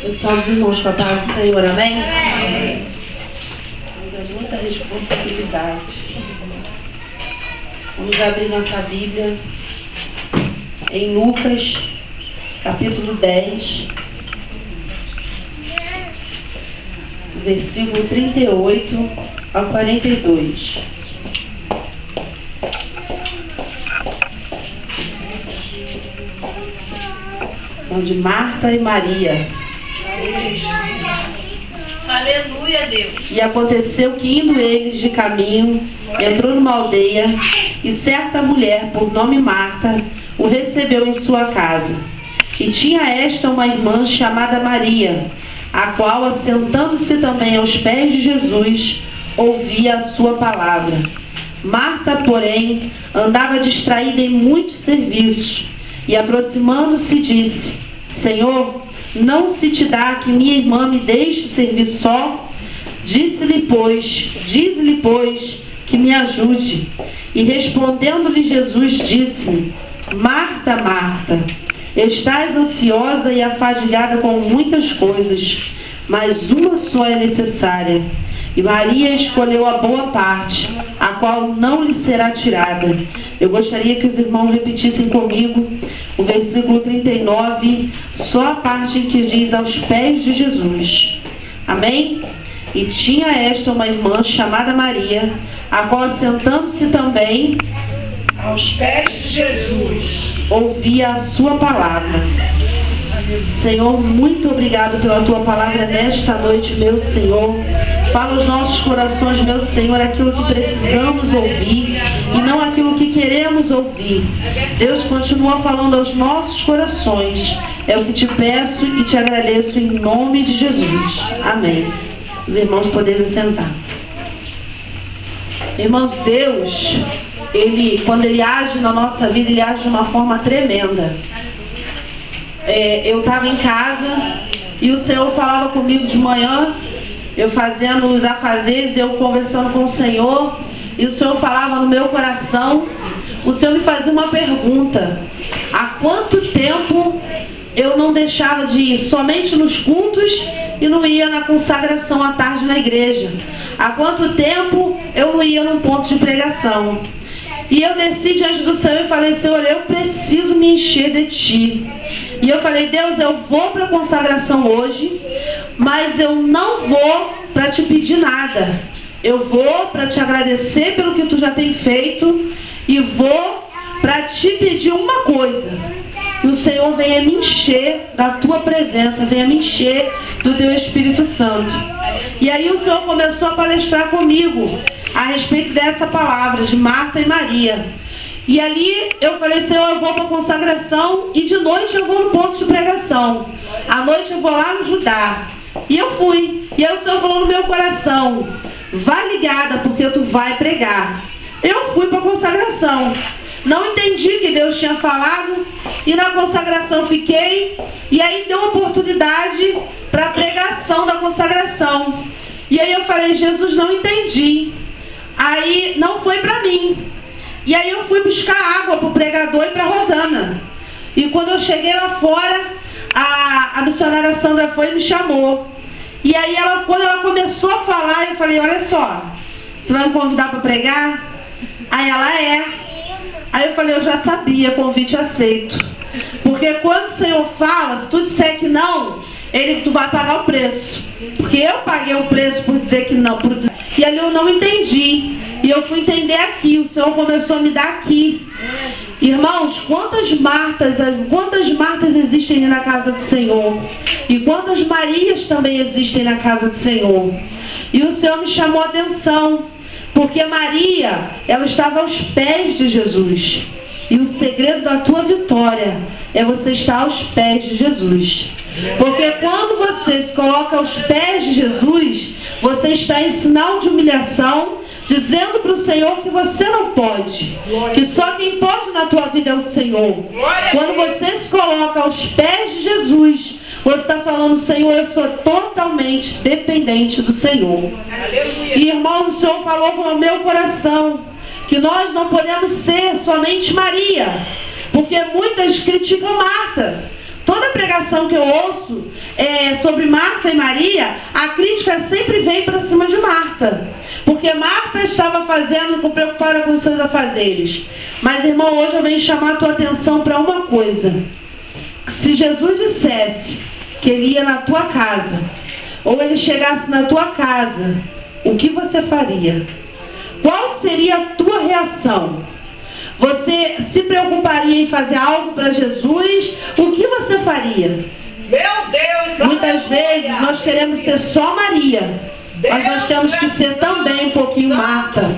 Os irmãos com a paz do Senhor, amém? Mas é muita responsabilidade. Vamos abrir nossa Bíblia em Lucas, capítulo 10, versículo 38 ao 42. Onde Marta e Maria. Aleluia, Deus. E aconteceu que, indo eles de caminho, entrou numa aldeia, e certa mulher, por nome Marta, o recebeu em sua casa. E tinha esta uma irmã chamada Maria, a qual, assentando-se também aos pés de Jesus, ouvia a sua palavra. Marta, porém, andava distraída em muitos serviços, e aproximando-se disse: Senhor, não se te dá que minha irmã me deixe servir só? Diz-lhe, pois, que me ajude. E respondendo-lhe Jesus, disse-lhe: Marta, Marta, estás ansiosa e afadilhada com muitas coisas, mas uma só é necessária. E Maria escolheu a boa parte, a qual não lhe será tirada. Eu gostaria que os irmãos repetissem comigo o versículo 39, só a parte em que diz aos pés de Jesus. Amém? E tinha esta uma irmã chamada Maria, a qual, assentando-se também Aos pés de Jesus, ouvia a sua palavra. Senhor, muito obrigado pela tua palavra nesta noite, meu Senhor. Fala aos nossos corações, meu Senhor, aquilo que precisamos ouvir e não aquilo que queremos ouvir. Deus, continua falando aos nossos corações. É o que te peço e te agradeço em nome de Jesus. Amém. Os irmãos poderem sentar. Irmãos, Deus, quando Ele age na nossa vida, Ele age de uma forma tremenda. Eu estava em casa e o Senhor falava comigo de manhã, eu fazendo os afazeres, eu conversando com o Senhor, e o Senhor falava no meu coração. O Senhor me fazia uma pergunta: há quanto tempo eu não deixava de ir somente nos cultos e não ia na consagração à tarde na igreja? Há quanto tempo eu não ia num ponto de pregação? E eu desci diante do Senhor e falei: Senhor, eu preciso me encher de Ti. E eu falei: Deus, eu vou para a consagração hoje, mas eu não vou para te pedir nada. Eu vou para te agradecer pelo que Tu já tem feito e vou para te pedir uma coisa: que o Senhor venha me encher da Tua presença, venha me encher do Teu Espírito Santo. E aí o Senhor começou a palestrar comigo a respeito dessa palavra de Marta e Maria. E ali eu falei: Senhor, eu vou para a consagração e de noite eu vou no ponto de pregação. À noite eu vou lá no Judá. E eu fui. E aí o Senhor falou no meu coração: vai ligada, porque tu vai pregar. Eu fui para a consagração. Não entendi o que Deus tinha falado. E na consagração fiquei. E aí deu oportunidade para a pregação da consagração. E aí eu falei: Jesus, não entendi. Aí não foi para mim. E aí eu fui buscar água para o pregador e para a Rosana. E quando eu cheguei lá fora, a missionária Sandra foi e me chamou. E aí quando ela começou a falar, eu falei: olha só, você vai me convidar para pregar? Aí ela: é. Aí eu falei: eu já sabia, convite aceito. Porque quando o Senhor fala, se tu disser que não, tu vai pagar o preço. Porque eu paguei o preço por dizer que não. E ali eu não entendi. E eu fui entender aqui. O Senhor começou a me dar aqui. Irmãos, quantas Martas existem na casa do Senhor? E quantas Marias também existem na casa do Senhor? E o Senhor me chamou a atenção. Porque Maria, ela estava aos pés de Jesus. E o segredo da tua vitória é você estar aos pés de Jesus. Porque quando você se coloca aos pés de Jesus, você está em sinal de humilhação, dizendo para o Senhor que você não pode. Que só quem pode na tua vida é o Senhor. Quando você se coloca aos pés de Jesus, você está falando: Senhor, eu sou totalmente dependente do Senhor. E irmãos, o Senhor falou com o meu coração que nós não podemos ser somente Maria, porque muitas criticam Marta. toda pregação que eu ouço sobre Marta e Maria, a crítica sempre vem para cima de Marta. Porque Marta estava preocupada com os seus afazeres. Mas, irmão, hoje eu venho chamar a tua atenção para uma coisa. Se Jesus dissesse que Ele ia na tua casa, ou Ele chegasse na tua casa, o que você faria? Qual seria a tua reação? Você se preocuparia em fazer algo para Jesus? O que você faria? Meu Deus! Muitas vezes nós queremos ser só Maria, mas nós temos que ser também um pouquinho Marta.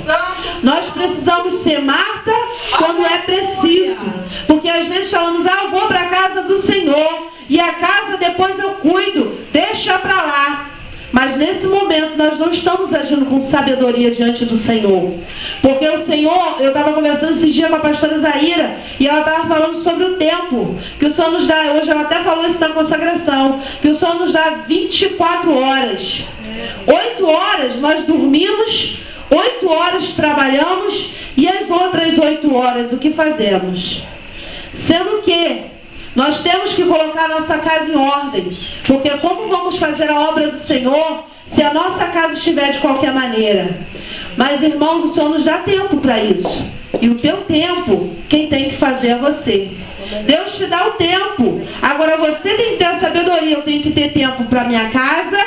Nós precisamos ser Marta quando é preciso. Porque às vezes falamos, eu vou para a casa do Senhor, e a casa depois eu cuido, deixa para lá. Mas nesse momento nós não estamos agindo com sabedoria diante do Senhor. Porque o Senhor, eu estava conversando esses dias com a pastora Zaira, e ela estava falando sobre o tempo que o Senhor nos dá. Hoje ela até falou isso na consagração, que o Senhor nos dá 24 horas. 8 horas nós dormimos, 8 horas trabalhamos, e as outras 8 horas o que fazemos? Sendo que nós temos que colocar a nossa casa em ordem. Porque como vamos fazer a obra do Senhor se a nossa casa estiver de qualquer maneira? Mas, irmãos, o Senhor nos dá tempo para isso. E o teu tempo, quem tem que fazer é você. Deus te dá o tempo. Agora você tem que ter a sabedoria. Eu tenho que ter tempo para minha casa,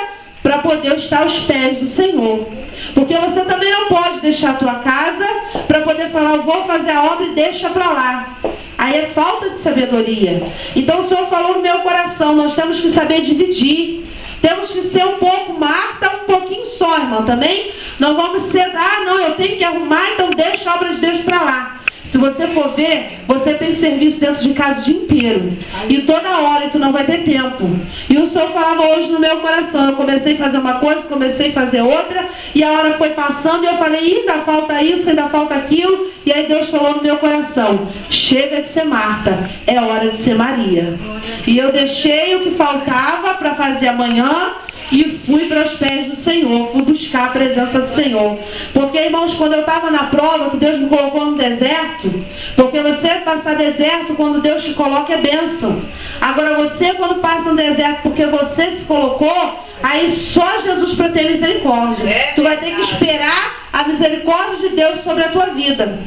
para poder estar aos pés do Senhor. Porque você também não pode deixar a tua casa para poder falar, eu vou fazer a obra e deixa para lá. Aí é falta de sabedoria. Então o Senhor falou no meu coração, nós temos que saber dividir. Temos que ser um pouco Marta, um pouquinho só, irmão, também. Não vamos ser, não, eu tenho que arrumar, então deixa a obra de Deus para lá. Se você for ver, você tem serviço dentro de casa o dia inteiro. E toda hora, e tu não vai ter tempo. E o Senhor falava hoje no meu coração. Eu comecei a fazer uma coisa, comecei a fazer outra. E a hora foi passando e eu falei, ainda falta isso, ainda falta aquilo. E aí Deus falou no meu coração, chega de ser Marta, é hora de ser Maria. E eu deixei o que faltava para fazer amanhã. E fui para os pés do Senhor, fui buscar a presença do Senhor. Porque, irmãos, quando eu estava na prova, que Deus me colocou no deserto, porque você passar deserto, quando Deus te coloca, é bênção. Agora você, quando passa no deserto, porque você se colocou, aí só Jesus para ter misericórdia. Tu vai ter que esperar a misericórdia de Deus sobre a tua vida.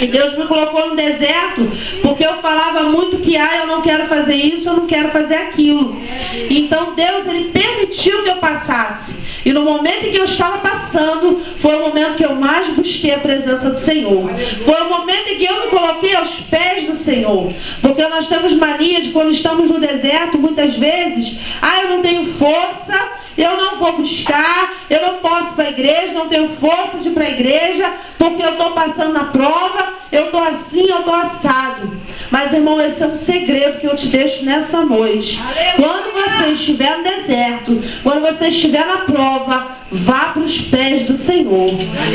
E Deus me colocou no deserto, porque eu falava muito que, eu não quero fazer isso, eu não quero fazer aquilo. Então Deus, Ele permitiu que eu passasse. E no momento em que eu estava passando, foi o momento que eu mais busquei a presença do Senhor. Foi o momento em que eu me coloquei aos pés do Senhor. Porque nós temos mania de, quando estamos no deserto, muitas vezes, eu não tenho força, eu não vou buscar, eu não posso ir para a igreja, não tenho força de ir para a igreja, porque eu estou passando na prova, eu estou assim, eu estou assado. Mas, irmão, esse é um segredo que eu te deixo nessa noite. Quando você estiver no deserto, quando você estiver na prova, vá para os pés do Senhor.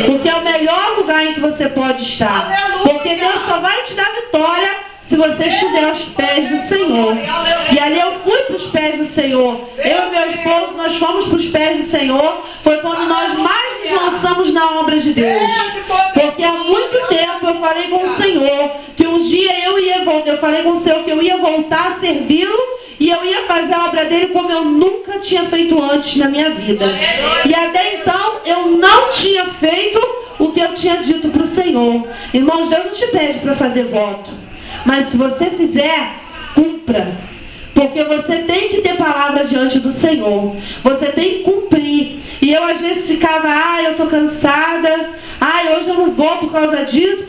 Porque é o melhor lugar em que você pode estar. Porque Deus só vai te dar vitória se você estiver aos pés do Senhor. E ali eu fui para os pés do Senhor. Eu e meu esposo, nós fomos para os pés do Senhor. Foi quando nós mais nos lançamos na obra de Deus. Porque há muito tempo eu falei com o Senhor que um dia eu ia voltar. Eu falei com o Senhor que eu ia voltar a servi-lo e eu ia fazer a obra dele como eu nunca tinha feito antes na minha vida. E até então eu não tinha feito o que eu tinha dito para o Senhor. Irmãos, Deus não te pede para fazer voto. Mas se você fizer, cumpra. Porque você tem que ter palavra diante do Senhor. Você tem que cumprir. E eu às vezes ficava, eu estou cansada. Hoje eu não vou por causa disso.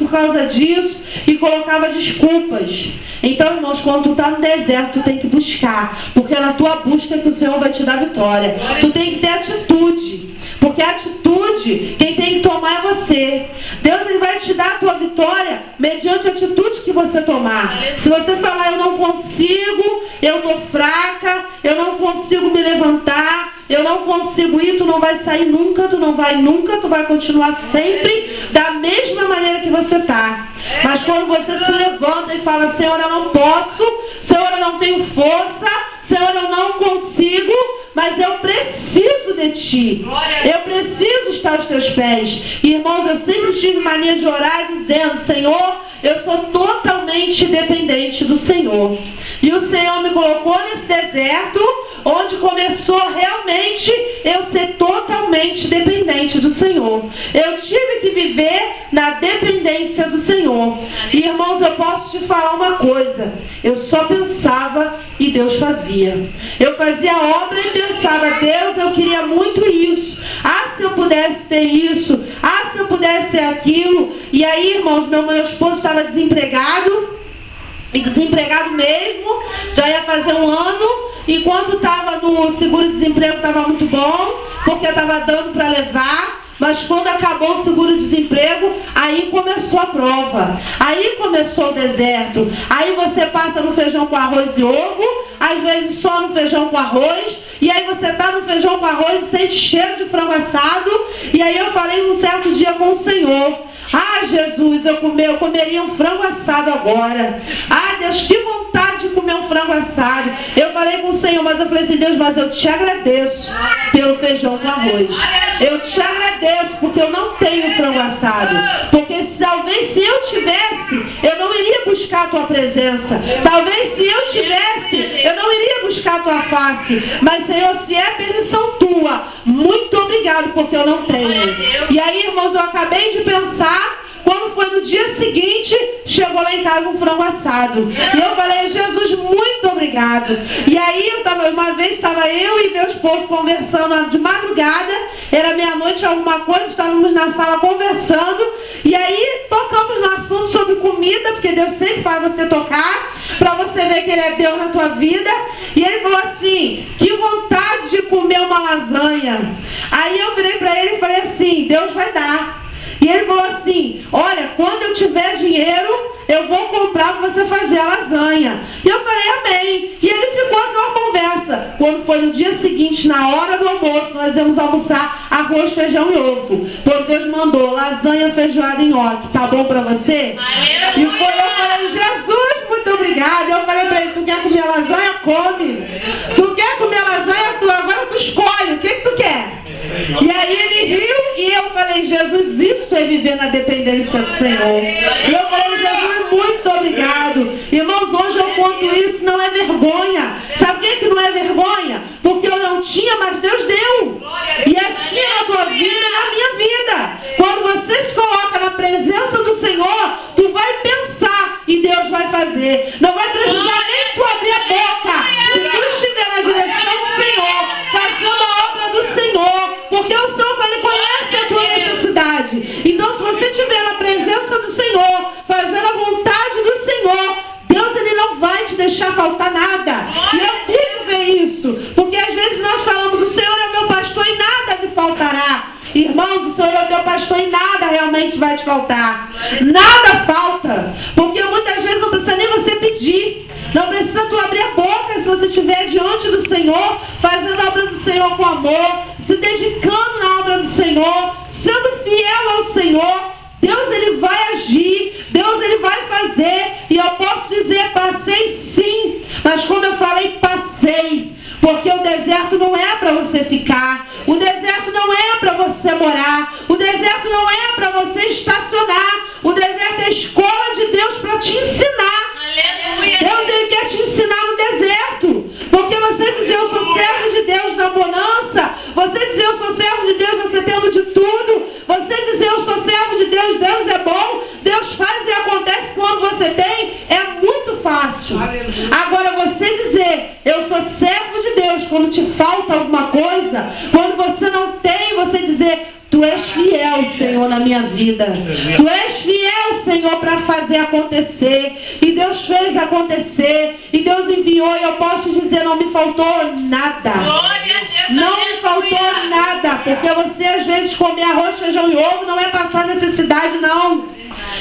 E colocava desculpas. Então, irmãos, quando tu está no deserto, tu tem que buscar. Porque é na tua busca que o Senhor vai te dar vitória. Tu tem que ter atitude. Porque a atitude, quem tem que tomar é você. Deus, Ele vai te dar a tua vitória mediante a atitude que você tomar. Se você falar, eu não consigo, eu estou fraca, eu não consigo me levantar, eu não consigo ir, tu não vai sair nunca, tu não vai nunca, tu vai continuar sempre da mesma maneira que você está. Mas quando você se levanta e fala, Senhor, eu não posso, Senhor, eu não tenho força, Senhor, eu não consigo, mas eu preciso de Ti. Eu preciso estar aos Teus pés. E, irmãos, eu sempre tive mania de orar dizendo, Senhor, eu sou totalmente dependente do Senhor. E o Senhor me colocou nesse deserto, onde começou realmente eu ser totalmente dependente do Senhor. Eu tive que viver na dependência do Senhor. E irmãos, eu posso te falar uma coisa: eu só pensava e Deus fazia. Eu fazia a obra e pensava: Deus, eu queria muito isso. Ah, se eu pudesse ter isso. Ah, se eu pudesse ter aquilo. E aí, irmãos, meu esposo estava desempregado. E desempregado mesmo, já ia fazer um ano. Enquanto estava no seguro-desemprego estava muito bom, porque estava dando para levar. Mas quando acabou o seguro-desemprego, aí começou a prova. Aí começou o deserto. Aí você passa no feijão com arroz e ovo, às vezes só no feijão com arroz. E aí você está no feijão com arroz e sente cheiro de frango assado. E aí eu falei um certo dia com o Senhor: ah, Jesus, eu comeria um frango assado agora. Ah, Deus, que vontade de comer um frango assado. Eu falei com o Senhor, mas eu falei assim: Deus, mas eu te agradeço pelo feijão com arroz. Eu te agradeço porque eu não tenho frango assado. Porque talvez se eu tivesse, eu não iria buscar a tua presença. Talvez se eu tivesse, eu não iria buscar a tua face. Mas, Senhor, se é permissão tua, muito obrigado porque eu não tenho. E aí, irmãos, eu acabei de pensar, quando foi no dia seguinte, chegou lá em casa um frango assado. E eu falei: Jesus, muito obrigado. E aí, uma vez estava eu e meu esposo conversando de madrugada, era meia-noite, alguma coisa, estávamos na sala conversando, e aí tocamos no assunto sobre comida, porque Deus sempre faz você tocar, para você ver que Ele é Deus na tua vida. E ele falou assim: que vontade de comer uma lasanha. Aí eu virei para ele e falei assim: Deus vai dar. E ele falou assim: olha, quando eu tiver dinheiro, eu vou comprar para você fazer a lasanha. E eu falei: amém. E ele ficou aquela conversa. Quando foi no dia seguinte, na hora do almoço, nós íamos almoçar arroz, feijão e ovo. Porque Deus mandou lasanha, feijoada e nhoque. Tá bom para você? E eu falei: Jesus, muito obrigado. Eu falei para ele: tu quer comer lasanha? Come. Tu quer comer lasanha? Agora tu escolhe. O que tu quer? E aí ele riu e eu falei: Jesus, isso é viver na dependência do Senhor. E eu falei: Jesus, muito obrigado. Irmãos, hoje eu conto isso, não é vergonha. Sabe por que não é vergonha? Porque eu não tinha, mas Deus deu. E assim na tua vida e na minha vida. Quando você se coloca na presença do Senhor, tu vai pensar e Deus vai fazer. Não vai precisar nem tu abrir a boca. Se tu estiver na direção do Senhor, fazendo a obra do Senhor, porque o Senhor, Ele conhece a tua necessidade. Então, se você estiver na presença do Senhor, fazendo a vontade do Senhor, Deus, Ele não vai te deixar faltar nada. E eu pude ver isso, porque às vezes nós falamos: o Senhor é meu pastor e nada me faltará. Irmãos, o Senhor é o teu pastor e nada realmente vai te faltar. Nada falta. Porque muitas vezes não precisa nem você pedir. Não precisa tu abrir a boca. Se você estiver diante do Senhor, fazendo a obra do Senhor com amor, se dedicando na obra do Senhor, sendo fiel ao Senhor, Deus, Ele vai agir. Deus, Ele vai fazer. E eu posso dizer: passei sim. Mas como eu falei, passei. Porque o deserto não é para você ficar. O deserto não é para você morar. O deserto não é para você estacionar. O deserto é a escola de Deus para te ensinar. Aleluia. Deus, Ele quer te ensinar no deserto. Porque você dizer: eu sou servo de Deus na bonança. Você dizer: eu sou servo de Deus, você tendo de tudo. Você dizer: eu sou servo de Deus, Deus é bom, Deus faz e acontece quando você tem, é muito fácil. Aleluia. Agora você dizer: eu sou servo de Deus, quando te falta alguma coisa, quando você não tem, você dizer: tu és fiel, Senhor, na minha vida. Tu és fiel, Senhor, para fazer acontecer. E Deus fez acontecer. E Deus enviou. E eu posso dizer: não me faltou nada. Não me faltou nada. Porque você às vezes comer arroz, feijão e ovo não é passar necessidade, não.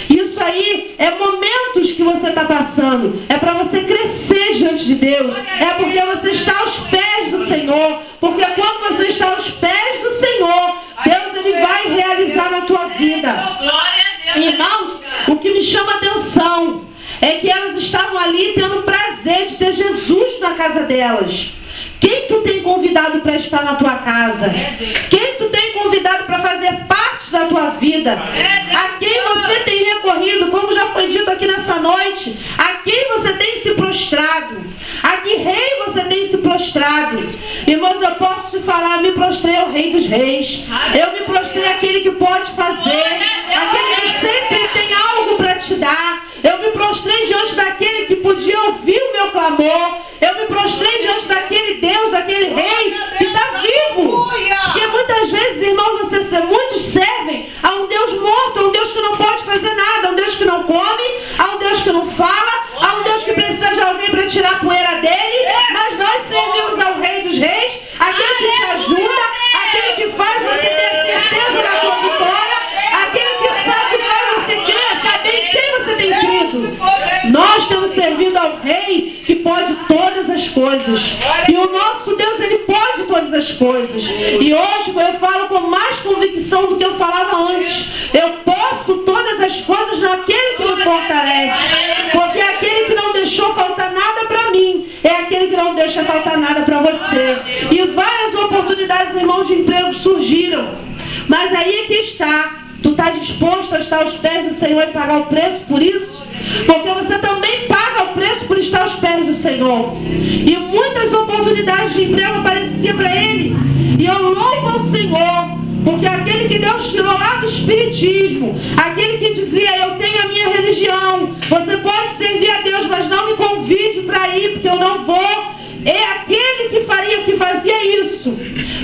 Isso aí é momentos que você está passando. É para você crescer diante de Deus. É porque você está aos pés do Senhor. Porque quando você está aos pés do Senhor, Deus, Ele vai realizar na tua vida. Irmãos, o que me chama a atenção é que elas estavam ali tendo o prazer de ter Jesus na casa delas. Quem tu tem convidado para estar na tua casa? Quem tu tem convidado para fazer parte da tua vida? A quem você tem recorrido, como já foi dito aqui nessa noite? A quem você tem se prostrado prostrado. A que rei você tem se prostrado? Irmãos, eu posso te falar, eu me prostrei ao Rei dos Reis. Eu me prostrei àquele que pode fazer, aquele que sempre tem algo para te dar. Eu me prostrei diante daquele que podia ouvir o meu clamor. Eu me prostrei diante daquele Deus, daquele Rei que está vivo. Porque muitas vezes, irmãos, muitos servem a um Deus morto, a um Deus que não pode fazer nada, a um Deus que não come, a um Deus que não fala, a um Deus que precisa de alguém para tirar a poeira dele. Mas nós servimos ao Rei dos Reis, aquele que te ajuda, aquele que faz você ter a certeza da tua vitória, aquele que faz você crer, saber em quem você tem crido. Nós temos servido ao Rei que pode todas as coisas. E o nosso Deus, Ele pode todas as coisas. E hoje eu falo com mais convicção do que eu falava antes. Eu posso todas as coisas naquele que me fortalece. Porque é aquele que não deixou faltar nada para mim. É aquele que não deixa faltar nada para você. E várias oportunidades, irmãos, de emprego surgiram. Mas aí é que está. Tu está disposto a estar aos pés do Senhor e pagar o preço por isso? Porque você também paga o preço por estar aos pés do Senhor. E muitas oportunidades de emprego apareciam para ele. E eu louvo ao Senhor, porque aquele que Deus tirou lá do espiritismo, aquele que dizia, eu tenho a minha religião, você pode servir a Deus, mas não me convide para ir, porque eu não vou. É aquele que fazia isso.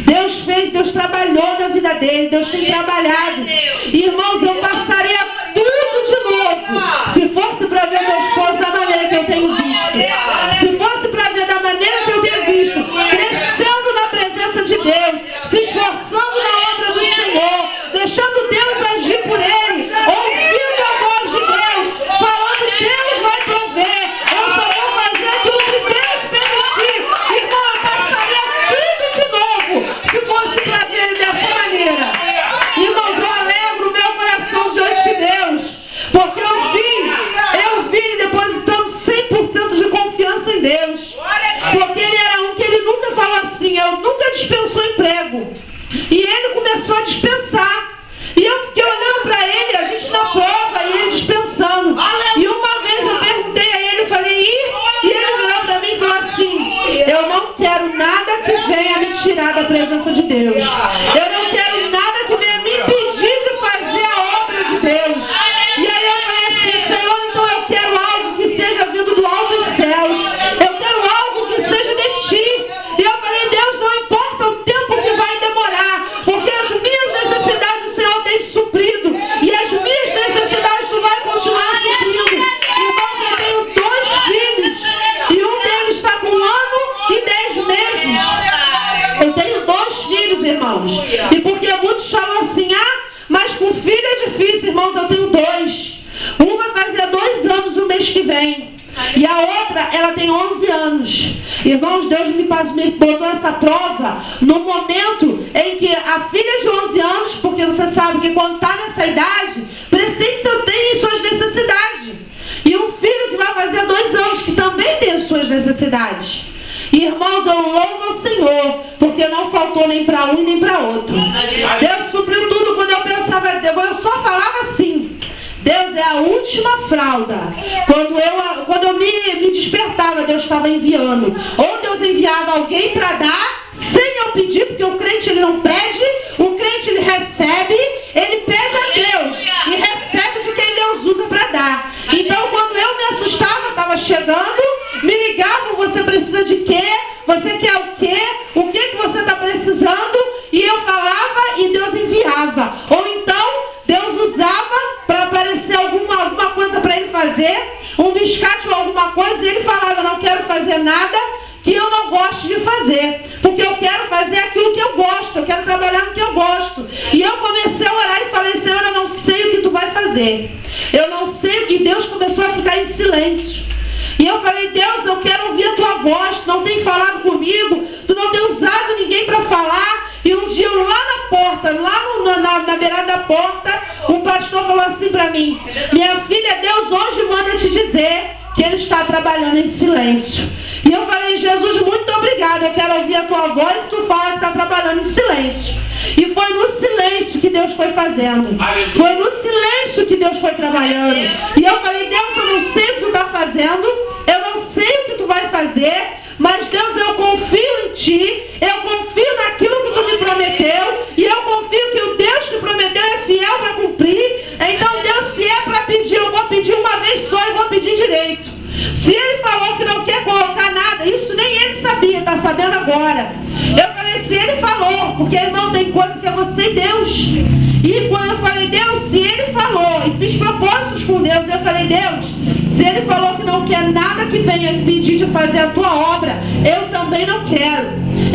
Deus fez, Deus trabalhou na vida dele, Deus tem trabalhado. Irmãos, eu passaria tudo de novo, se fosse para ver meu esposo da maneira que eu tenho visto. Se fosse para ver da maneira que eu tenho visto, crescendo na presença de Deus, se esforçando na obra do Senhor, deixando Deus agir por ele, ouvindo a voz de Deus, falando, Deus vai prover, eu só vou fazer aquilo que Deus permitir. Então eu passaria tudo de novo, se fosse para ver ele dessa maneira. Irmãos, eu alegro o meu coração diante de Deus, porque eu vim depositando 100% de confiança em Deus. Porque ele era um que ele nunca falou assim, eu nunca dispensou emprego. E ele começou a dispensar. E eu fiquei olhando para ele, a gente na prova, e ele dispensando. E uma vez eu perguntei a ele, eu falei, e ele olhou para mim e falou assim, eu não quero nada que venha me tirar da presença de Deus. Eu não quero nada que venha me impedir de fazer a obra de Deus. E aí eu falei assim, Senhor, então eu quero algo que seja vindo do alto dos céus. Eu quero algo que seja de Ti. E eu falei, Deus, não importa o tempo que vai demorar, porque as minhas necessidades o Senhor tem suprido. E as minhas necessidades Tu vai continuar suprindo. Irmãos, eu tenho 2 filhos. E um deles está com 1 ano e 10 meses. Eu tenho 2 filhos, irmãos. E porque muitos falam assim, mas com filho é difícil, irmãos, eu tenho 2. Um vai fazer 2 anos no mês que vem. E a outra, ela tem 11 anos. Irmãos, Deus me botou essa prova no momento em que a filha de 11 anos, porque você sabe que quando está nessa idade, precisa ter suas necessidades. E um filho que vai fazer 2 anos, que também tem as suas necessidades. Irmãos, eu louvo ao Senhor, porque não faltou nem para um nem para outro. Deus supriu tudo. Quando eu pensava, eu só falava assim, Deus é a última fralda. Quando eu me despertava, Deus estava enviando. Ou Deus enviava alguém para dar, sem eu pedir, porque o crente ele não pede, o crente ele recebe, ele pede a Deus e recebe de quem Deus usa para dar. Então quando eu me assustava, estava chegando, me ligavam, você precisa de quê? Você quer o quê? O que você está precisando? E eu falava e Deus enviava. Ou então Deus usava para aparecer alguma coisa para ele fazer, um biscate ou alguma coisa, e ele falava, eu não quero fazer nada que eu não gosto de fazer, porque eu quero fazer aquilo que eu gosto, eu quero trabalhar no que eu gosto. E eu comecei a orar e falei, Senhor, eu não sei o que Tu vai fazer, eu não sei, e Deus começou a ficar em silêncio. E eu falei, Deus, eu quero ouvir a Tua voz, Tu não tem falado comigo, Tu não tem usado ninguém para falar. E um dia lá na porta, na beirada da porta, um pastor falou assim para mim, minha filha, Deus hoje manda te dizer que Ele está trabalhando em silêncio. E eu falei, Jesus, muito obrigado, eu quero ouvir a Tua voz, Tu fala que está trabalhando em silêncio. E foi no silêncio que Deus foi fazendo. Foi no silêncio que Deus foi trabalhando. E eu falei, Deus, eu não sei o que Tu está fazendo, eu não sei o que fazer, mas Deus, eu confio em Ti, eu confio naquilo que Tu me prometeu, e eu confio que o Deus que prometeu é fiel para cumprir. Então, Deus, se é para pedir, eu vou pedir uma vez só e vou pedir direito. Se Ele falou que não quer colocar nada, isso nem Ele sabia, está sabendo agora. Eu falei, se Ele falou, porque, irmão, tem coisa que é você e Deus. E quando eu falei, Deus, se Ele falou, e fiz propósitos com Deus, eu falei, Deus, se Ele falou que não quer nada que venha impedir de fazer a Tua obra, eu também não quero.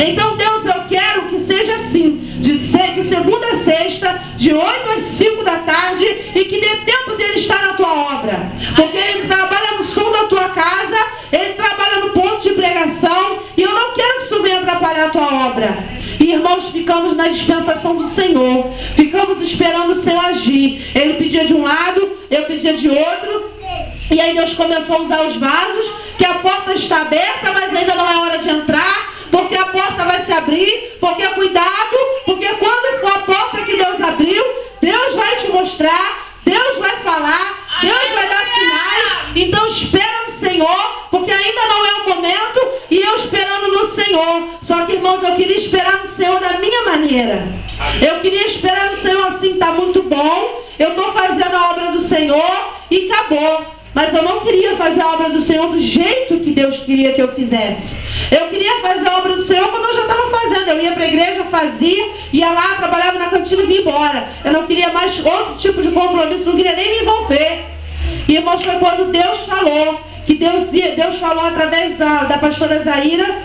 Então, Deus, eu quero que seja assim, de segunda a sexta, de 8 às 5 da tarde, e que dê tempo dele estar na Tua obra. Porque Ele trabalha no som da Tua casa, Ele trabalha no ponto de pregação, e eu não quero que isso venha atrapalhar a Tua obra. E, irmãos, ficamos na dispensação do Senhor, ficamos esperando o Senhor agir. Ele pedia de um lado, eu pedia de outro, e aí Deus começou a usar os vasos, que a porta está aberta, mas ainda não é hora de entrar, porque a porta vai se abrir, porque cuidado, porque quando for a porta que Deus abriu, Deus vai te mostrar, Deus vai falar, Deus vai dar sinais. Então espera no Senhor, porque ainda não é o momento, e eu esperando no Senhor. Só que, irmãos, eu queria esperar no Senhor da minha maneira. Eu queria esperar no Senhor assim, está muito bom, eu estou fazendo a obra do Senhor e acabou. Mas eu não queria fazer a obra do Senhor do jeito que Deus queria que eu fizesse. Eu queria fazer a obra do Senhor como eu já estava fazendo. Eu ia para a igreja, fazia, ia lá, trabalhava na cantina e vinha embora. Eu não queria mais outro tipo de compromisso, não queria nem me envolver. E, irmãos, foi quando Deus falou, que Deus falou através da pastora Zaira.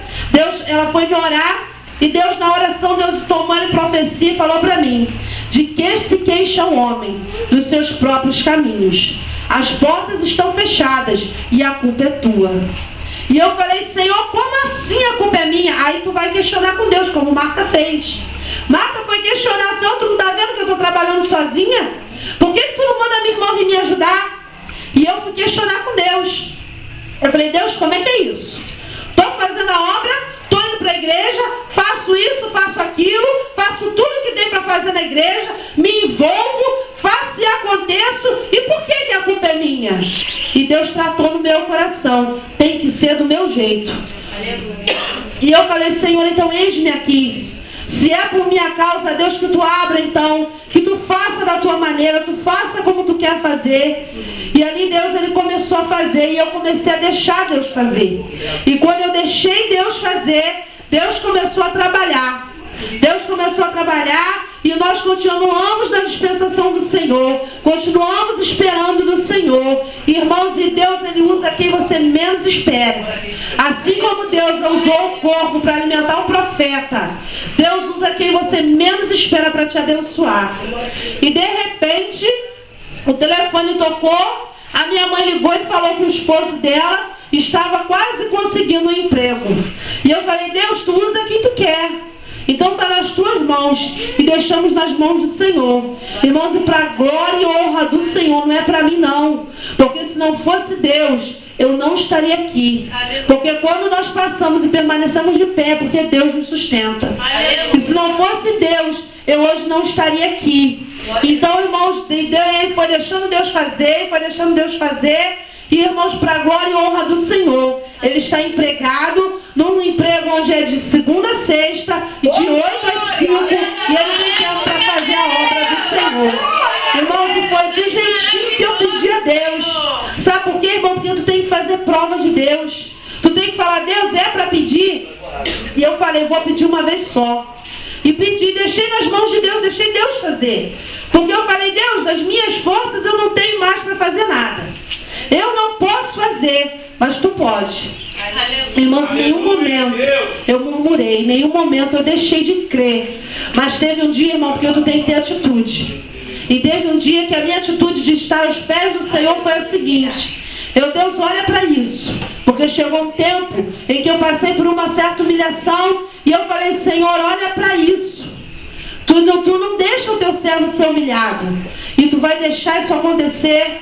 Ela foi me orar, e Deus, na oração, Deus tomou em profecia e falou para mim: de que se queixa o homem dos seus próprios caminhos? As portas estão fechadas e a culpa é tua. E eu falei, Senhor, como assim a culpa é minha? Aí tu vai questionar com Deus, como Marta fez. Marta foi questionar, Senhor, tu não está vendo que eu estou trabalhando sozinha? Por que tu não manda minha irmã vir me ajudar? E eu fui questionar com Deus. Eu falei, Deus, como é que é isso? Estou fazendo a obra, estou indo para a igreja, faço isso, faço aquilo, faço tudo que tem para fazer na igreja, me envolvo, faço e aconteço, e por que a culpa é minha? E Deus tratou no meu coração, tem que ser do meu jeito. E eu falei, Senhor, então eis-me aqui. Se é por minha causa, Deus, que tu abra então, que tu faça da tua maneira, tu faça como tu quer fazer. E ali Deus, Ele começou a fazer, e eu comecei a deixar Deus fazer. E quando eu deixei Deus fazer, Deus começou a trabalhar. Deus começou a trabalhar, e nós continuamos na dispensação do Senhor, continuamos esperando no Senhor. Irmãos, e Deus, Ele usa quem você menos espera. Assim como Deus usou o corpo para alimentar um profeta, Deus usa quem você menos espera para te abençoar. E de repente, o telefone tocou, a minha mãe ligou e falou que o esposo dela estava quase conseguindo um emprego. E eu falei, Deus, tu usa quem tu quer. Então está nas tuas mãos, e deixamos nas mãos do Senhor. Irmãos, e para a glória e honra do Senhor, não é para mim não. Porque se não fosse Deus, eu não estaria aqui. Porque quando nós passamos e permanecemos de pé, porque Deus nos sustenta. E se não fosse Deus, eu hoje não estaria aqui. Então, irmãos, ele foi deixando Deus fazer, foi deixando Deus fazer. E, irmãos, para a glória e honra do Senhor, ele está empregado num emprego onde é de segunda a sexta, e de 8 às 5, e ele tem tempo para fazer a obra do Senhor. Irmãos, e foi do jeitinho que eu pedi a Deus. Sabe por quê, irmão? Porque tu tem que fazer prova de Deus. Tu tem que falar, Deus, é para pedir? E eu falei, vou pedir uma vez só. E pedi, deixei nas mãos de Deus, deixei Deus fazer. Porque eu falei, Deus, das minhas forças eu não tenho mais para fazer nada. Eu não posso fazer, mas tu pode. Irmãos, em nenhum momento eu murmurei, em nenhum momento eu deixei de crer. Mas teve um dia, irmão, porque tu tem que ter atitude. E teve um dia que a minha atitude de estar aos pés do Senhor foi a seguinte: Deus, olha para isso. Porque chegou um tempo em que eu passei por uma certa humilhação, e eu falei, Senhor, olha para isso. Tu não deixa o teu servo ser humilhado, e tu vai deixar isso acontecer.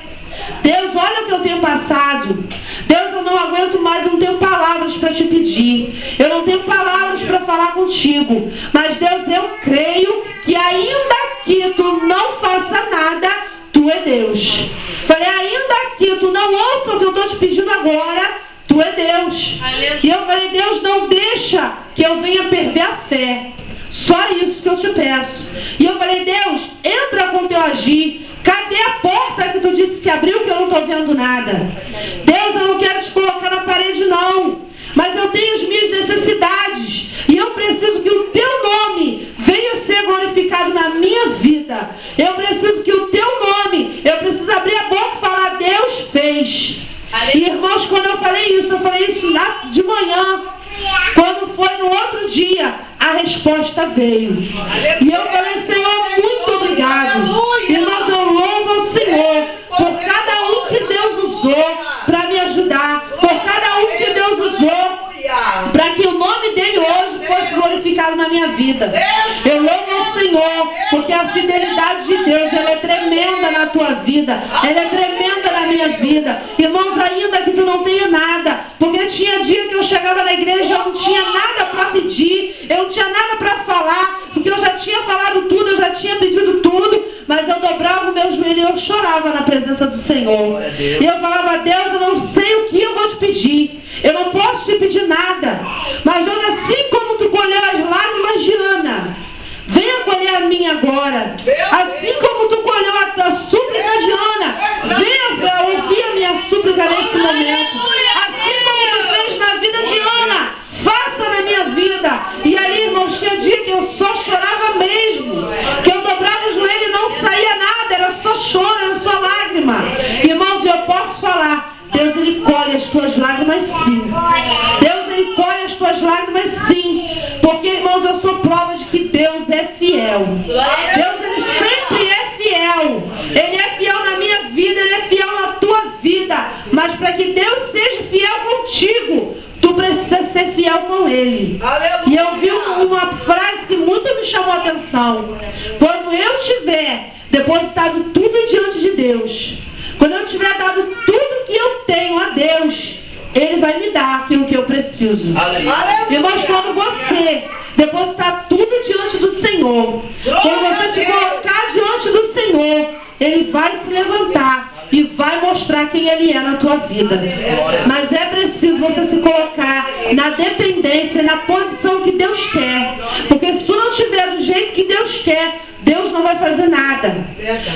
Deus, olha o que eu tenho passado. Deus, eu não aguento mais, eu não tenho palavras para te pedir. Eu não tenho palavras para falar contigo. Mas Deus, eu creio que ainda que tu não faça nada, tu é Deus. Falei, ainda que tu não ouça o que eu estou te pedindo agora, tu é Deus. Deus. E eu falei, Deus, não deixa que eu venha perder a fé. Só isso que eu te peço. E eu falei, Deus, entra com teu agir. Cadê a porta que tu disse que abriu que eu não estou vendo nada? Deus, eu não quero te colocar na parede não. Mas eu tenho as minhas necessidades. E eu preciso que o teu nome venha ser glorificado na minha vida. Eu preciso que o teu nome, eu preciso abrir a boca e falar, Deus fez. E irmãos, quando eu falei isso lá de manhã. Quando foi no outro dia, a resposta veio. E eu falei, Senhor, muito obrigado. Irmãos, eu louvo ao Senhor por cada um que Deus usou para me ajudar. Por cada um que Deus usou para que o nome dele hoje fosse glorificado na minha vida. Eu louvo ao Senhor porque a fidelidade de Deus, ela é tremenda na tua vida. Ela é tremenda na minha vida. Irmãos, ainda que tu não tenha nada, porque tinha dia que eu chegava na igreja, eu não tinha nada para pedir, eu não tinha nada para falar, porque eu já tinha falado tudo, eu já tinha pedido tudo, mas eu dobrava o meu joelho e eu chorava na presença do Senhor. E eu falava, Deus, eu não sei o que eu vou te pedir, eu não posso te pedir nada, mas Deus, assim como tu colheu as lágrimas de Ana, venha colher a minha agora. Assim como tu colheu a súplica de Ana, venha ouvir a minha súplica nesse momento. Assim como tu fez na vida de Ana, faça na minha vida. E ali, irmãos, tinha dia que eu só chorava mesmo, que eu dobrava o joelho e não saía nada, era só choro, era só lágrima. Irmãos, eu posso falar, Deus, ele colhe as tuas lágrimas sim. Deus, ele colhe as tuas lágrimas sim. Porque, irmãos, eu sou prova de que Deus é fiel. Deus, ele sempre é fiel. Ele é fiel na minha vida, ele é fiel na tua vida. Mas para que Deus seja fiel contigo, tu precisa ser fiel com ele. E eu vi uma frase que muito me chamou a atenção. Quando eu tiver depositado tudo diante de Deus, quando eu tiver dado tudo que eu tenho a Deus, ele vai me dar aquilo que eu preciso. Irmãos, quando você depositar tudo diante do Senhor, quando você se colocar diante do Senhor, ele vai se levantar e vai mostrar quem ele é na tua vida. Mas é preciso você se colocar na dependência, na posição que Deus quer. Porque se tu não estiver do jeito que Deus quer, Deus não vai fazer nada.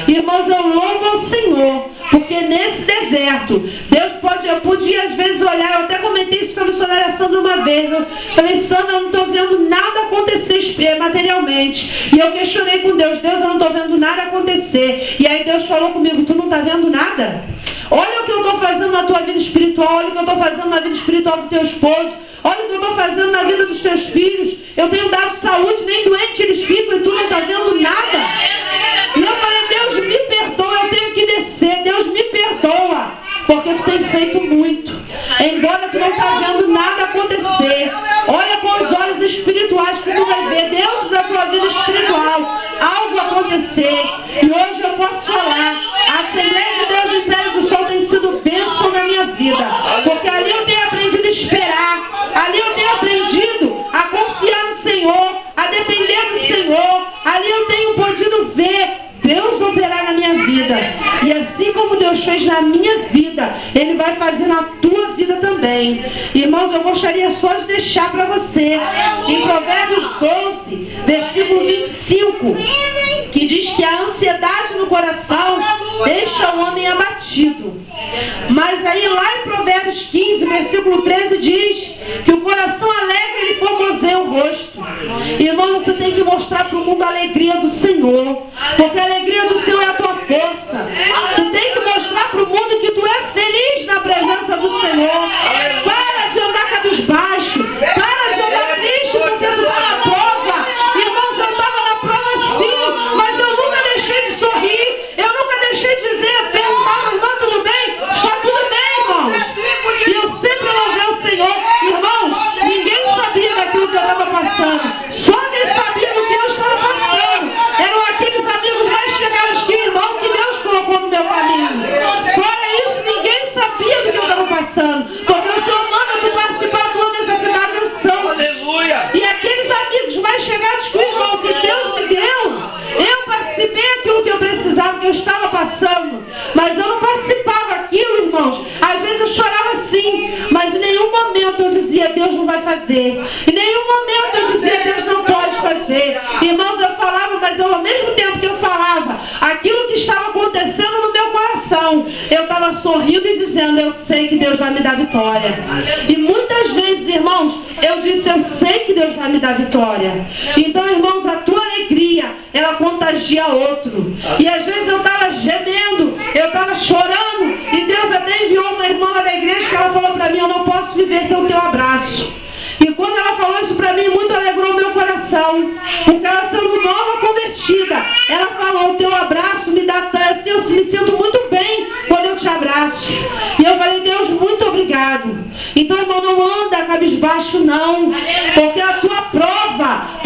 Irmãos, eu louvo ao Senhor, porque nesse deserto, Deus eu podia às vezes olhar, eu até comentei isso com a missionária Sandra uma vez, eu falei, Sandra, eu não estou vendo nada acontecer materialmente. E eu questionei com Deus, Deus, eu não estou vendo nada acontecer. E aí Deus falou comigo, tu não está vendo nada? Olha o que eu estou fazendo na tua vida espiritual, olha o que eu estou fazendo na vida espiritual do teu esposo, olha o que eu estou fazendo na vida dos teus filhos. Eu tenho dado saúde, nem doente eles ficam e tu não está vendo nada. E eu falei, Deus me perdoa, eu tenho que descer, Deus me perdoa, porque tu tem feito muito. Embora tu não está vendo nada acontecer, olha com os olhos espirituais que tu vai ver dentro da tua vida espiritual algo acontecer. E hoje eu posso falar, a Assembleia de Deus do Império do Sol tem sido bênção na minha vida, porque ali eu tenho aprendido a esperar, ali eu tenho aprendido a confiar no Senhor, a depender do Senhor, ali eu tenho podido ver Deus operar na minha vida. E assim como Deus fez na minha vida, Ele vai fazer na tua vida também. Irmãos, eu gostaria só de deixar para você, em Provérbios 12, versículo 25, que diz que a ansiedade no coração deixa o homem abatido. Mas aí lá em Provérbios 15, versículo 13, diz que o coração alegre, ele formoseia o rosto. Irmão, você tem que mostrar para o mundo a alegria do Senhor, porque a alegria do Senhor é a tua força. Tu tem que mostrar para o mundo que tu és feliz na presença do Senhor. Para de andar cabisbaixo, para de andar triste porque tu está na prova. Irmãos, eu estava na prova sim, mas eu nunca deixei de sorrir, eu nunca deixei de dizer, perguntar, irmão, tudo bem? Está tudo bem, irmãos. E eu sempre louvei o Senhor. Irmãos, ninguém sabia daquilo que eu estava passando, só quem sabia do que eu estava passando eram aqueles amigos mais chegados que momento eu dizia, Deus não vai fazer. Em nenhum momento eu dizia, Deus não pode fazer. Irmãos, eu falava, mas ao mesmo tempo que eu falava, aquilo que estava acontecendo no meu coração, eu estava sorrindo e dizendo, eu sei que Deus vai me dar vitória. E muitas vezes, irmãos, eu disse, eu sei que Deus vai me dar vitória. Então, irmãos, a tua alegria, ela contagia outro. E às vezes eu estava gemendo, eu estava chorando, e Deus até enviou uma irmã lá da igreja que ela falou para mim, eu não posso viver sem o teu abraço. E quando ela falou isso para mim, muito alegrou meu coração, porque ela sendo nova convertida, ela falou, o teu abraço me dá tanto, eu me sinto muito bem quando eu te abraço. E eu falei, Deus, muito obrigado. Então, irmão, não anda cabisbaixo não, porque a tua prova,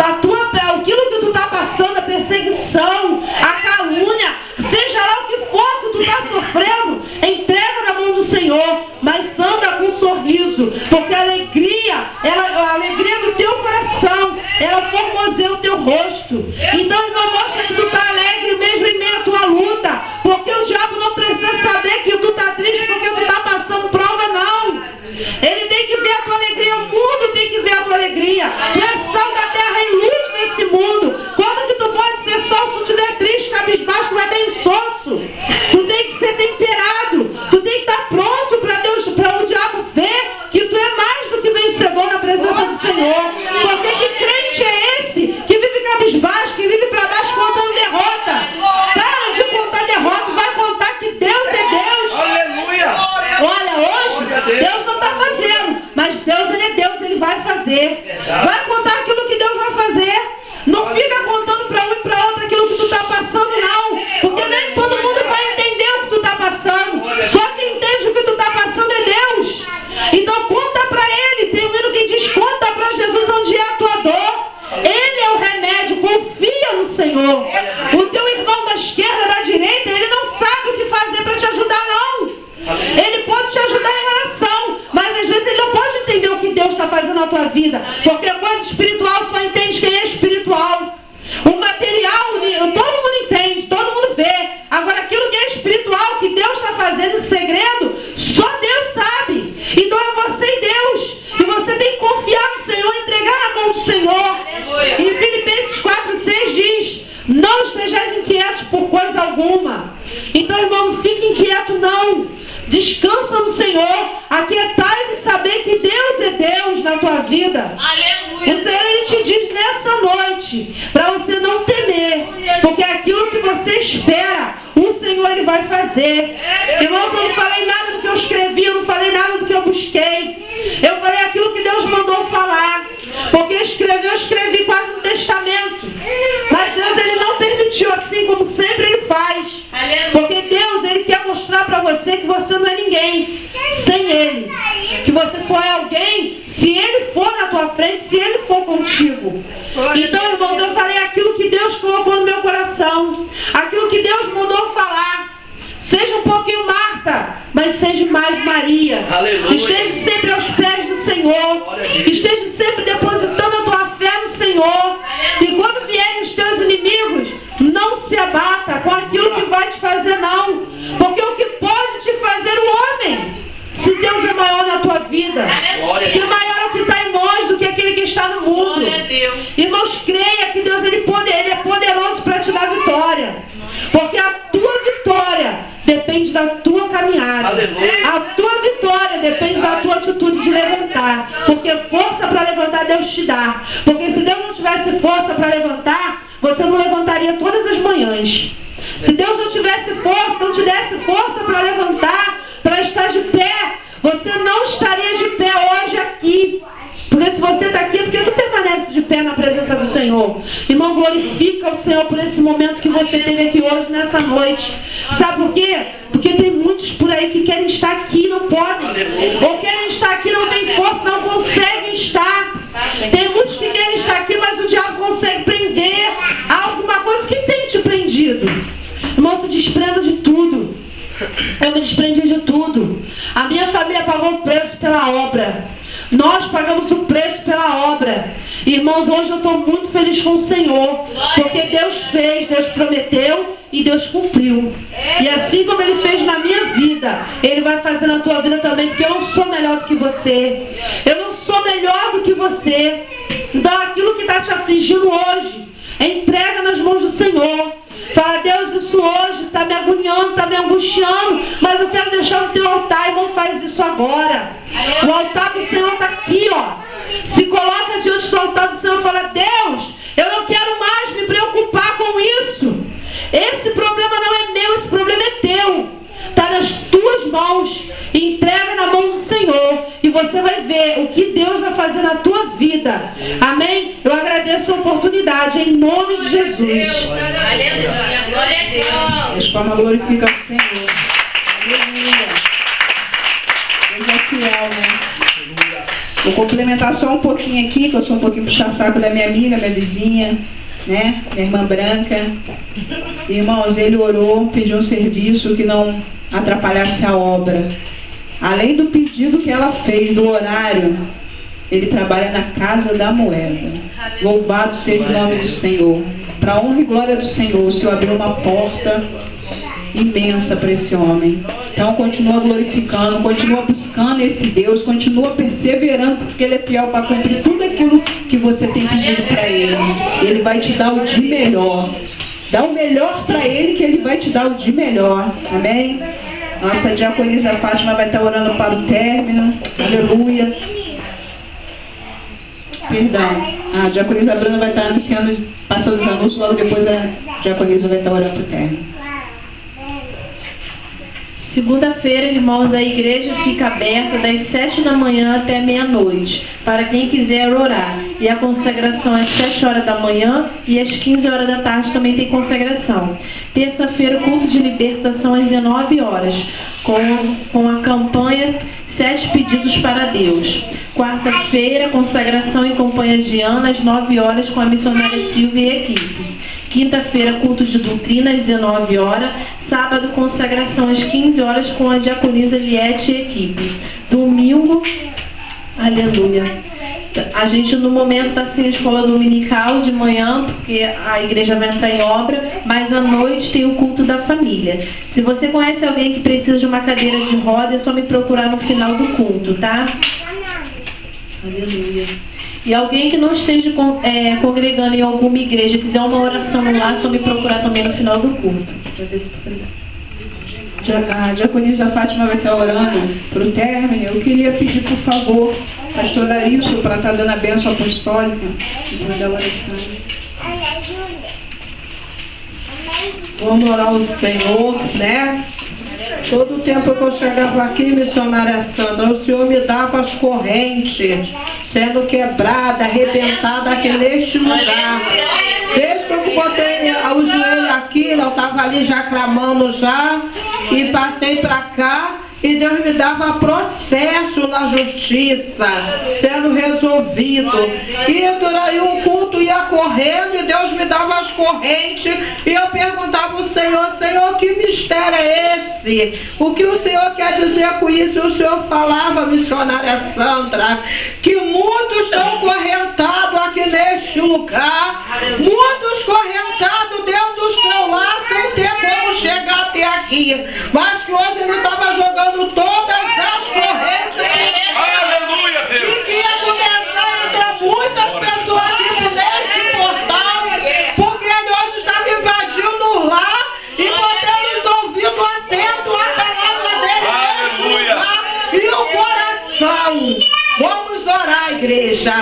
aquilo que tu está passando, a perseguição, a calúnia, seja lá o que for que tu está sofrendo, entrega na mão do Senhor, mas anda com um sorriso, porque a alegria do teu coração, ela formoseia o teu rosto. Então, irmão, mostra que tu está alegre mesmo em meio à tua luta, porque o diabo não precisa saber que tu está triste porque tu está passando prova, não. Ele tem que ver a tua alegria, o mundo tem que ver a tua alegria. Tu és sal da terra e luz nesse mundo. Como que tu pode ser sal se tu estiver triste, cabisbaixo, tu vai ter insosso? Tu tem que ser temperado, tu tem que estar pronto para Deus, para o diabo ver que tu é mais do que vencedor na presença do Senhor. Porque que crente é esse que vive cabisbaixo, que vive para baixo contando derrota? Para de contar derrota, vai contar que Deus é Deus. Aleluia! Olha, hoje Deus não está fazendo, mas Deus, Ele é Deus, Ele vai fazer. Vai contar aquilo que Deus vai fazer. Não fica contando para um e para outro aquilo que tu está passando, não. Porque nem todo mundo vai entender o que tu está passando. Só quem entende o que tu está passando é Deus. Então conta para Ele. Tem um hino que diz, conta para Jesus onde é a tua dor. Ele é o remédio, confia no Senhor. O teu irmão da esquerda, da direita, ele não sabe o que fazer para te ajudar, não. Ele pode te ajudar em oração, mas às vezes ele não pode entender o que Deus está fazendo na tua vida, porque a coisa espiritual só entende quem é espiritual. O material, todo mundo entende, todo mundo vê. Agora aquilo que é espiritual, que Deus está fazendo em segredo, só Deus sabe. Então é você e Deus, e você tem que confiar no Senhor, entregar na mão do Senhor. Em Filipenses 4:6 diz, não estejais inquietos por coisa alguma. Então, irmão, não fique inquieto não. Descansa no Senhor, aquietai e saber que Deus é Deus na tua vida. Aleluia. O Senhor, Ele te diz nessa noite, para você não temer, porque aquilo que você espera, o Senhor, Ele vai fazer. Irmãos, eu não falei nada do que eu escrevi, eu não falei nada do que eu busquei. Eu falei aquilo que Deus mandou falar, porque eu escrevi quase um testamento. Mas Deus, Ele não permitiu, assim como sempre Ele faz. Porque Deus, Ele quer mostrar para você que você não é ninguém sem Ele. Que você só é alguém se Ele for na tua frente, se Ele for contigo. Então, irmãos, eu falei aquilo que Deus colocou no meu coração, aquilo que Deus mandou falar. Seja um pouquinho Marta, mas seja mais Maria. Aleluia. Esteja sempre aos pés do Senhor. Esteja sempre depositando a tua fé no Senhor. E quando vierem os teus inimigos, não se abata com aquilo que vai te fazer, não. Porque o que pode te fazer o homem, se Deus é maior na tua vida, que maior é o que está em nós do que aquele que está no mundo. Irmãos, creia que Deus Ele é poderoso para te dar vitória. Porque a tua vitória depende da tua caminhada. Aleluia. A tua vitória depende da tua atitude de levantar. Porque força para levantar Deus te dá. Porque se Deus não tivesse força para levantar, você não levantaria todas as manhãs. Se Deus não tivesse força, não te desse força para levantar, para estar de pé, você não estaria de pé hoje aqui. Porque se você está aqui, é porque tu permanece de pé na presença do Senhor. Irmão, glorifica o Senhor por esse momento que você teve aqui hoje, nessa noite. Sabe por quê? Porque tem muitos por aí que querem estar aqui e não podem. Ou querem estar aqui e não tem força, não conseguem estar. Tem muitos que querem estar aqui, mas o diabo consegue prender a alguma coisa que tem te prendido. Irmão, se desprenda de tudo. Eu me desprendi de tudo. A minha família pagou o preço pela obra. Nós pagamos o preço pela obra. Irmãos, hoje eu estou muito feliz com o Senhor. Porque Deus fez, Deus prometeu e Deus cumpriu. E assim como Ele fez na minha vida, Ele vai fazer na tua vida também, porque eu não sou melhor do que você. Eu não sou melhor do que você. Então aquilo que está te afligindo hoje, entrega nas mãos do Senhor. Fala: Deus, isso hoje está me agoniando, está me angustiando, mas eu quero deixar no teu altar. Irmão, faz isso agora. O altar do Senhor está aqui, ó. Se coloca diante do altar do Senhor e fala: Deus, eu não quero mais me preocupar com isso. Esse problema não é meu, esse problema é teu. Está nas tuas mãos. Entrega na mão do Senhor e você vai ver o que Deus vai fazer na tua vida. Amém? Eu agradeço a oportunidade em nome de Jesus. Aleluia. Glória a Deus. As palmas glorificam o Senhor. Aleluia. Deus é fiel, né? Vou complementar só um pouquinho aqui, que eu sou um pouquinho puxa-saco da minha amiga, minha vizinha, né? Minha irmã Branca. Irmãos, ele orou, pediu um serviço que não atrapalhasse a obra. Além do pedido que ela fez do horário, ele trabalha na Casa da Moeda. Louvado seja o nome do Senhor. Para a honra e glória do Senhor, o Senhor abriu uma porta imensa para esse homem. Então continua glorificando, continua buscando esse Deus, continua perseverando, porque Ele é fiel para cumprir tudo aquilo que você tem pedido para Ele. Ele vai te dar o de melhor. Dá o melhor para Ele, que Ele vai te dar o de melhor. Amém? Nossa diaconisa Fátima vai estar orando para o término. Aleluia. Perdão. A diaconisa Bruna vai estar anunciando, passando os anúncios, logo depois a diaconisa vai estar orando para o término. Segunda-feira, irmãos, a igreja fica aberta das 7 da manhã até meia-noite, para quem quiser orar. E a consagração é às 7 horas da manhã e às 15 horas da tarde também tem consagração. Terça-feira, culto de libertação às 19 horas, com a campanha 7 pedidos para Deus. Quarta-feira, consagração em companhia de Ana às 9 horas com a missionária Silvia e equipe. Quinta-feira, culto de doutrina às 19 horas. Sábado, consagração às 15 horas com a diaconisa Liette e equipe. Domingo, aleluia. A gente no momento está sem a escola dominical de manhã, porque a igreja vai entrar em obra, mas à noite tem o culto da família. Se você conhece alguém que precisa de uma cadeira de roda, é só me procurar no final do culto, tá? Aleluia. E alguém que não esteja congregando em alguma igreja, quiser uma oração no lar, é só me procurar também no final do culto. A diaconisa Fátima vai estar orando para o término. Eu queria pedir, por favor, pastor Arilson, para estar dando a bênção apostólica depois da oração. Vamos orar ao Senhor, né? Todo o tempo que eu chegava aqui, missionária Sandra, o Senhor me dava as correntes sendo quebrada, arrebentada aqui neste lugar. Desde que eu botei o joelho aqui, eu estava ali já clamando já, e passei para cá, e Deus me dava processo na justiça, sendo resolvido. E durante o culto ia correndo, e Deus me dava as correntes, e eu perguntava ao Senhor: Senhor, que mistério é esse? O que o Senhor quer dizer com isso? E o Senhor falava, missionária Sandra, que muitos estão correntados aqui neste lugar, muitos correntados dentro do seu lar, sem ter como chegar até aqui, mas que hoje Ele estava jogando todas as correntes. Aleluia, Deus. E que ia começar a entrar muitas pessoas aqui nesse portal, porque Ele hoje estava invadindo o lar e botando os ouvidos atentos à palavra dele nesse lugar e o coração. Vamos orar, igreja.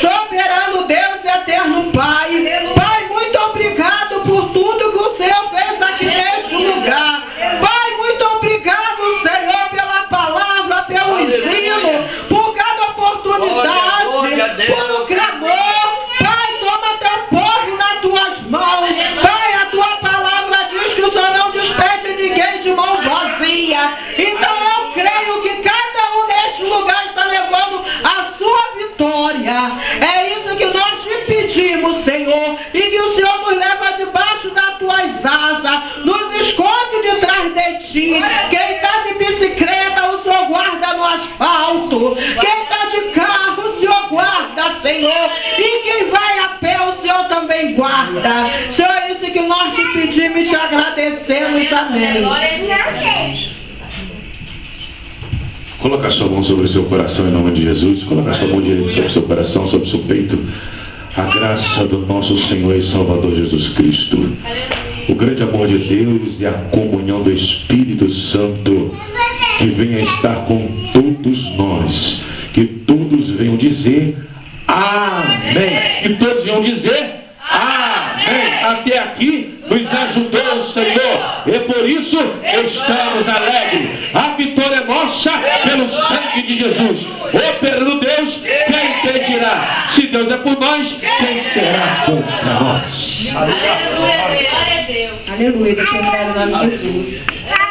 Soberano Deus, eterno Pai. Pai, muito obrigado por tudo que o Senhor fez aqui neste lugar. Pai, muito obrigado, Senhor, pela palavra, pelo ensino, por cada oportunidade, pelo clamor. Pai, toma teu povo nas tuas mãos. Pai, a tua palavra diz que o Senhor não despede ninguém de mão vazia. Então eu creio que cada um neste lugar está levando a sua vitória. É isso que nós te pedimos, Senhor, e que o Senhor nos leva debaixo das tuas asas, nos esconde de trás de ti. Quem está de bicicleta, o Senhor guarda no asfalto. Quem está de carro, o Senhor guarda, Senhor. E quem vai a pé, o Senhor também guarda. Senhor, é isso que nós te pedimos. cima e te agradecemos também. Coloca a sua mão sobre o seu coração em nome de Jesus. Coloca a sua mão direita sobre o seu coração, sobre o seu peito. A graça do nosso Senhor e Salvador Jesus Cristo, o grande amor de Deus e a comunhão do Espírito Santo, que venha estar com todos nós, que todos venham dizer amém, que todos venham dizer amém. Até aqui nos ajudou o Senhor e por isso estamos alegres. A vitória é nossa pelo sangue de Jesus. Operando Deus, quem impedirá? Se Deus é por nós, quem será contra nós? Aleluia, Deus. Aleluia, Deus, em nome de Jesus.